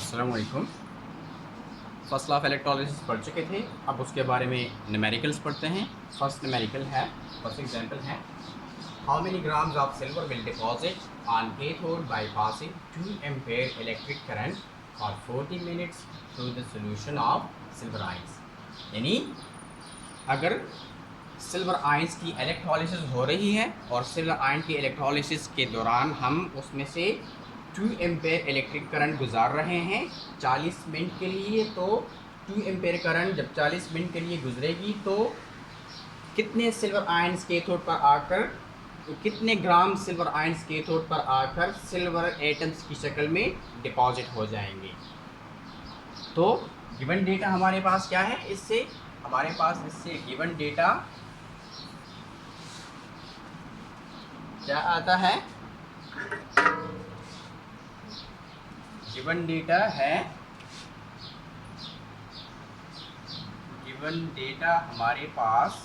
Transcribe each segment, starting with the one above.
अस्सलाम वालेकुम। First law of electrolysis पढ़ चुके थे, अब उसके बारे में न्यूमेरिकल्स पढ़ते हैं। फर्स्ट न्यूमेरिकल है, फर्स्ट एग्जांपल है, how many grams of silver will deposit on cathode by passing 2 ampere electric current for 40 minutes through the solution of silver ions. यानी अगर सिल्वर आयंस की इलेक्ट्रोलिसिस हो रही है और सिल्वर आयन की इलेक्ट्रोलिसिस के दौरान हम उसमें से 2 एम्पेयर इलेक्ट्रिक करंट गुजार रहे हैं 40 मिनट के लिए, तो 2 एम्पेयर करंट जब 40 मिनट के लिए गुजरेगी तो कितने सिल्वर आयंस कैथोड पर आकर, कितने ग्राम सिल्वर आयंस कैथोड पर आकर सिल्वर एटम्स की शक्ल में डिपॉजिट हो जाएंगे। तो गिवन डेटा हमारे पास क्या है, इससे हमारे पास इससे गिवन डेटा क्या आता है, गिवन डेटा है, गिवन डेटा हमारे पास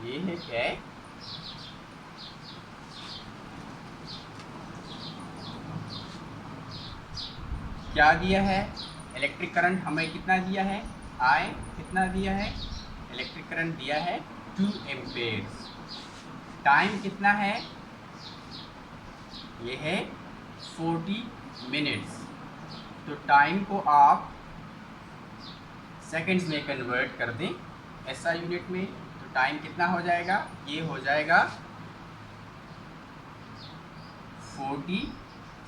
ये है क्या, क्या दिया है, इलेक्ट्रिक करंट हमें कितना दिया है, आई कितना दिया है, इलेक्ट्रिक करंट दिया है 2 एम्पेयर, टाइम कितना है, ये है 40 मिनट्स। तो टाइम को आप सेकंड्स में कन्वर्ट कर दें ऐसा यूनिट में, तो टाइम कितना हो जाएगा, ये हो जाएगा 40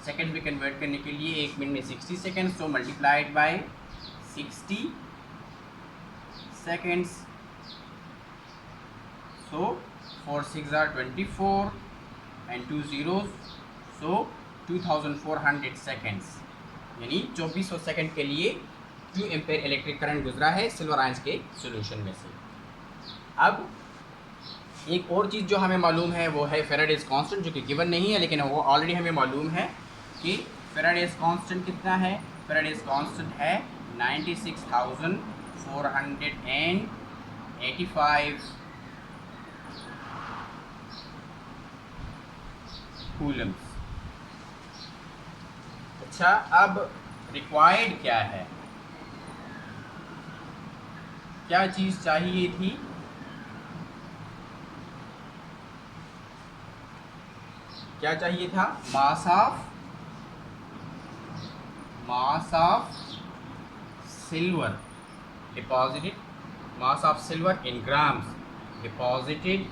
सेकंड में कन्वर्ट करने के लिए 1 मिनट में 60 सेकंड्स, तो multiplied by 60 seconds, so 4 6 are 24 and 2 zeros, so 2400 seconds, यानी 2400 सेकंड के लिए 2 एम्पेयर इलेक्ट्रिक करंट गुजरा है सिल्वर आयंस के सॉल्यूशन में से। अब एक और चीज़ जो हमें मालूम है वो है फेराडेज कांस्टेंट, जो कि गिवन नहीं है लेकिन वो ऑलरेडी हमें मालूम है कि फेराडेज कांस्टेंट कितना है, फेराडेज कांस्टेंट है 96,485 कूलम्स। अच्छा, अब रिक्वायर्ड क्या है, क्या चीज़ चाहिए थी, क्या चाहिए था, mass of silver deposited, mass of silver in grams deposited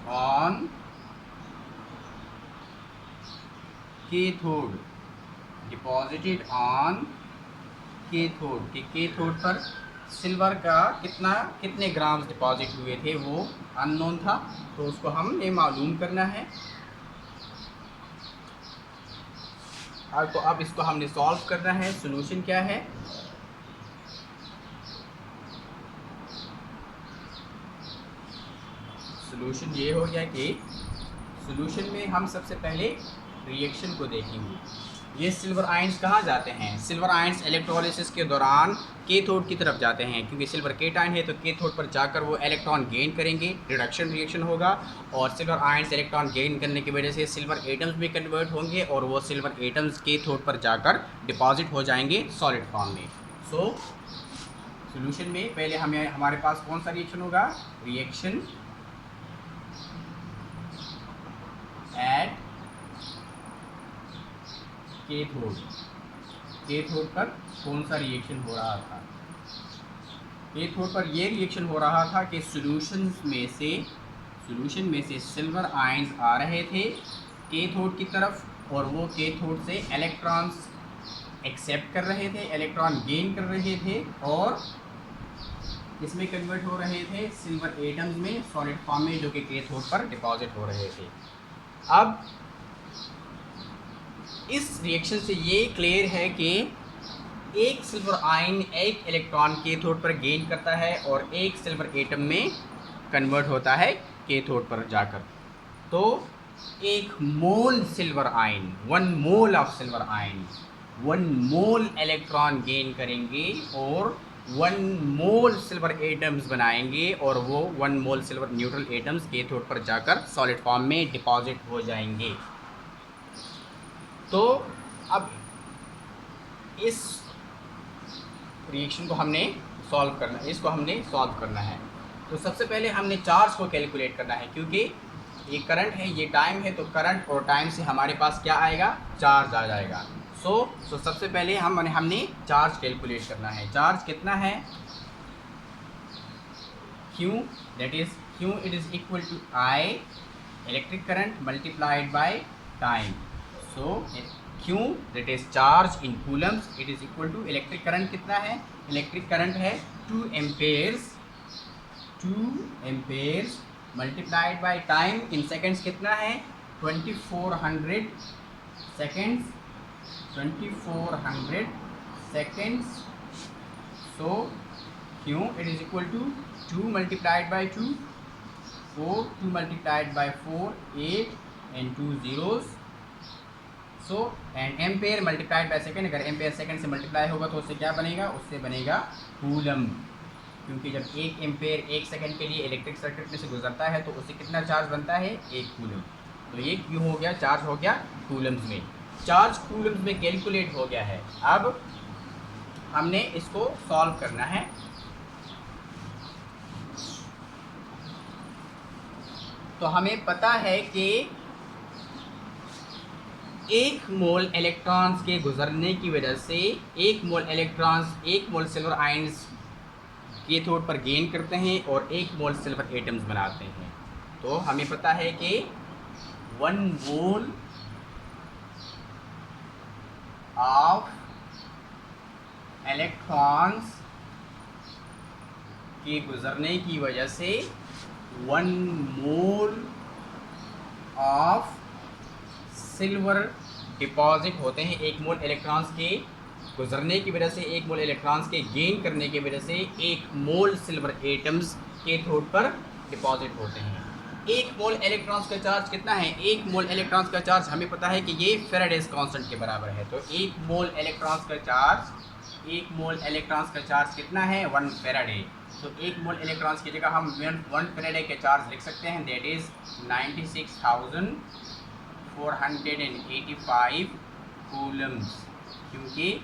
on cathode, deposited on cathode, कि कैथोड पर सिल्वर का कितने ग्राम्स डिपॉजिट हुए थे वो अननोन था, तो उसको हमने मालूम करना है। तो अब इसको हमने सॉल्व करना है। सॉल्यूशन क्या है, सॉल्यूशन ये हो गया कि सॉल्यूशन में हम सबसे पहले रिएक्शन को देखेंगे। ये सिल्वर आयंस कहाँ जाते हैं, सिल्वर आयंस इलेक्ट्रोलिसिस के दौरान कैथोड की तरफ जाते हैं, क्योंकि सिल्वर केटायन है तो कैथोड पर जाकर वो इलेक्ट्रॉन गेन करेंगे, रिडक्शन रिएक्शन होगा, और सिल्वर आयंस इलेक्ट्रॉन गेन करने की वजह से सिल्वर एटम्स भी कन्वर्ट होंगे और वो सिल्वर एटम्स कैथोड पर जाकर डिपॉजिट हो जाएंगे सॉलिड फॉर्म में। सो सॉल्यूशन में पहले हमारे पास कौन सा रिएक्शन होगा, रिएक्शन एट कैथोड पर कौन सा रिएक्शन हो रहा था, कैथोड पर ये रिएक्शन हो रहा था कि सॉल्यूशन में से सिल्वर आयंस आ रहे थे कैथोड की तरफ और वो कैथोड से इलेक्ट्रॉन्स एक्सेप्ट कर रहे थे, इलेक्ट्रॉन गेन कर रहे थे और इसमें कन्वर्ट हो रहे थे सिल्वर एटम्स में सॉलिड फॉर्म में, जो कि कैथोड पर डिपॉजिट हो रहे थे। अब इस रिएक्शन से ये क्लियर है कि एक सिल्वर आयन एक इलेक्ट्रॉन कैथोड पर गेन करता है और एक सिल्वर एटम में कन्वर्ट होता है कैथोड पर जाकर। तो एक मोल silver ion, 1 mole of silver ion 1 mole electron gain करेंगे और 1 मोल सिल्वर एटम्स बनाएंगे और वो 1 मोल सिल्वर न्यूट्रल एटम्स कैथोड पर जाकर सॉलिड फॉर्म में डिपॉजिट हो जाएंगे। तो अब इस रिएक्शन को हमने सॉल्व करना है। तो सबसे पहले हमने चार्ज को कैलकुलेट करना है, क्योंकि ये करंट है, ये टाइम है, तो करंट और टाइम से हमारे पास क्या आएगा, चार्ज आ जाएगा। सो सबसे पहले हमने चार्ज कैलकुलेट करना है। चार्ज कितना है, Q, that is Q, it is equal to I electric current multiplied by time. So Q, that is charge in coulombs, it is equal to electric current कितना है, electric current है 2 amperes multiplied by time in seconds कितना है 2400 seconds, 2400 seconds. So Q, it is equal to 2 multiplied by 2, 4, 2 multiplied by 4, 8 and 2 zeros. So and ampere multiplied by second, अगर ampere second से multiply होगा तो उससे क्या बनेगा, उससे बनेगा कूलम, क्योंकि जब 1 एम्पेयर 1 सेकेंड के लिए इलेक्ट्रिक सर्किट में से गुजरता है तो उससे कितना चार्ज बनता है, 1 कूलम। तो ये क्यों हो गया, चार्ज हो गया कूलम्स में, चार्ज कूलम्स में कैलकुलेट हो गया है। अब हमने इसको सॉल्व करना है। तो हमें पता है कि 1 मोल इलेक्ट्रॉन्स के गुजरने की वजह से 1 मोल सिल्वर आयंस कैथोड पर गेन करते हैं और 1 मोल सिल्वर एटम्स बनाते हैं। तो हमें पता है कि 1 मोल ऑफ इलेक्ट्रॉन्स के गुजरने की वजह से 1 मोल ऑफ सिल्वर डिपॉजिट होते हैं। 1 मोल इलेक्ट्रॉन्स के गुजरने की वजह से, 1 मोल इलेक्ट्रॉन्स के गेन करने की वजह से 1 मोल सिल्वर एटम्स कैथोड पर डिपॉजिट होते हैं। 1 मोल इलेक्ट्रॉन्स का चार्ज कितना है, 1 मोल इलेक्ट्रॉन्स का चार्ज हमें पता है कि ये फेराडेज कांस्टेंट के बराबर है। तो 1 मोल इलेक्ट्रॉन्स का चार्ज कितना है, 1 फेराडे। तो 1 मोल इलेक्ट्रॉन्स की जगह हम 1 फेराडे के चार्ज लिख सकते हैं, दैट इज 96,485 कूलम्स, क्योंकि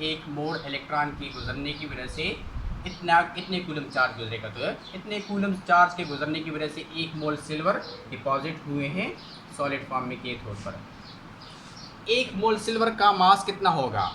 1 मोल इलेक्ट्रॉन की गुजरने की वजह से इतने कूलम चार्ज गुजरेगा। तो इतने कूलम चार्ज के गुजरने की वजह से 1 मोल सिल्वर डिपॉजिट हुए हैं सॉलिड फॉर्म में कैथोड पर। 1 मोल सिल्वर का मास कितना होगा,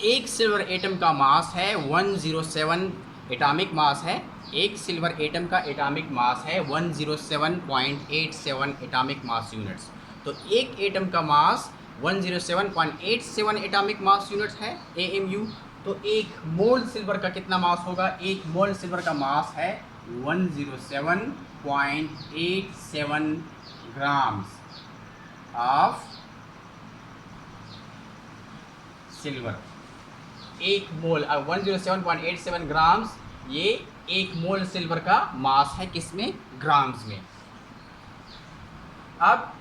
एक सिल्वर एटम का मास है 107 एटॉमिक मास है, एक सिल्वर एटम का एटॉमिक मास है 107.87 एटॉमिक मास यूनिट्स। तो एक एटम का मास 107.87 एटॉमिक मास यूनिट्स है, AMU। तो 1 मोल सिल्वर का कितना मास होगा, 1 मोल सिल्वर का मास है 107.87 grams of silver. 1 mole 107.87 grams, ये 1 मोल सिल्वर का मास है, किसमें, ग्राम्स में। अब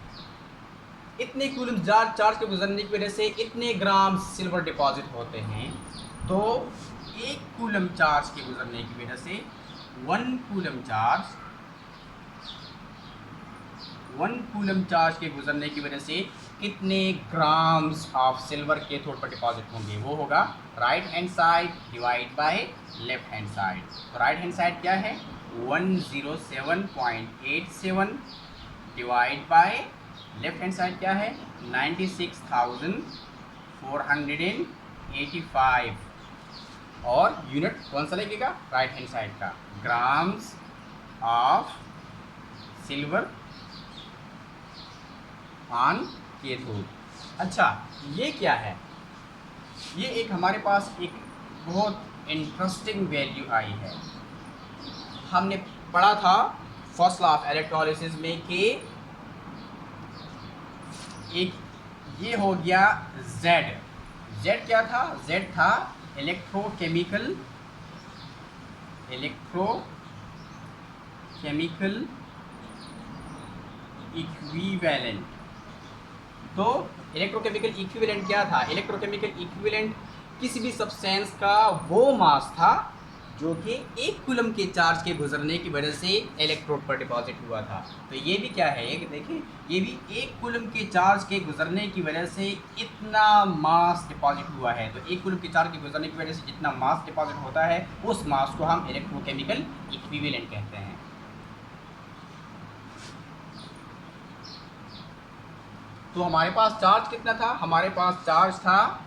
इतने कूलम चार्ज के गुजरने की वजह से इतने ग्राम सिल्वर डिपॉजिट होते हैं। तो 1 कूलम चार्ज के गुजरने की वजह से 1 कूलम चार्ज के गुजरने की वजह से कितने ग्राम्स ऑफ सिल्वर कैथोड पर डिपॉजिट होंगे, वो होगा right hand side divide by left hand side. तो राइट हैंड साइड क्या है, 107.87 divide by left hand side क्या है, 96,485। और यूनिट कौन सा लगेगा, राइट हैंड साइड का, grams of silver on cathode. अच्छा, ये क्या है, ये एक हमारे पास एक बहुत इंटरेस्टिंग वैल्यू आई है। हमने पढ़ा था फर्स्ट लॉ ऑफ इलेक्ट्रोलिसिस में कि एक ये हो गया Z क्या था, Z था इलेक्ट्रोकेमिकल इक्विवेलेंट। तो इलेक्ट्रोकेमिकल इक्विवेलेंट क्या था, इलेक्ट्रोकेमिकल इक्विवेलेंट किसी भी सब्सटेंस का वो मास था जो कि 1 कूलम के चार्ज के गुजरने की वजह से इलेक्ट्रोड पर डिपॉजिट हुआ था। तो ये भी क्या है, ये देखिए, ये भी 1 कूलम के चार्ज के गुजरने की वजह से इतना मास डिपॉजिट हुआ है। तो 1 कूलम के चार्ज के गुजरने की वजह से जितना मास डिपॉजिट होता है, उस मास को हम इलेक्ट्रोकेमिकल इक्विवेलेंट कहते हैं। तो हमारे पास चार्ज कितना था, हमारे पास चार्ज था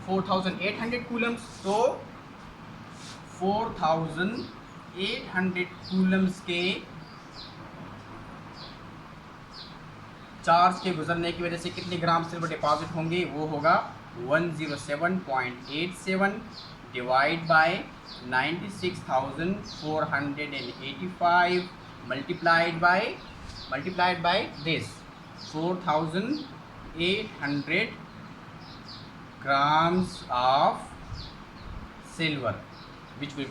4800 कूलम्स। तो 4800 कूलम्स के चार्ज के गुजरने की वजह से कितने ग्राम सिल्वर डिपॉजिट होंगे, वो होगा 107.87 divide by 96,485 multiplied by this 4800 grams of silver which will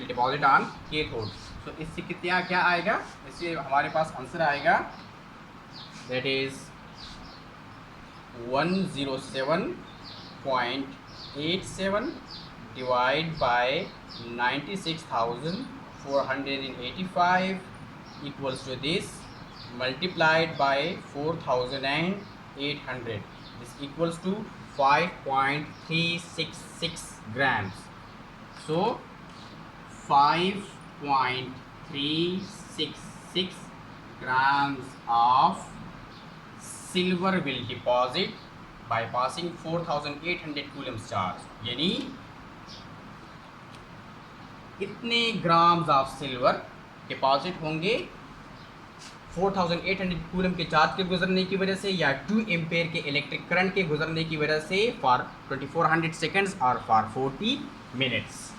deposit on cathode। so इससे कितना क्या आएगा, इससे हमारे पास आंसर आएगा that is 107.87 divide by 96,485 equals to this multiplied by 4,800, this equals to 5.366 grams। so 5.366 grams of silver will deposit by passing 4800 coulombs charge। यानी इतने grams of silver deposit होंगे 4800 कूलम के चार्ज के गुजरने की वजह से या 2 एम्पेयर के इलेक्ट्रिक करंट के गुजरने की वजह से फॉर 2400 सेकेंड्स और फॉर 40 मिनट्स।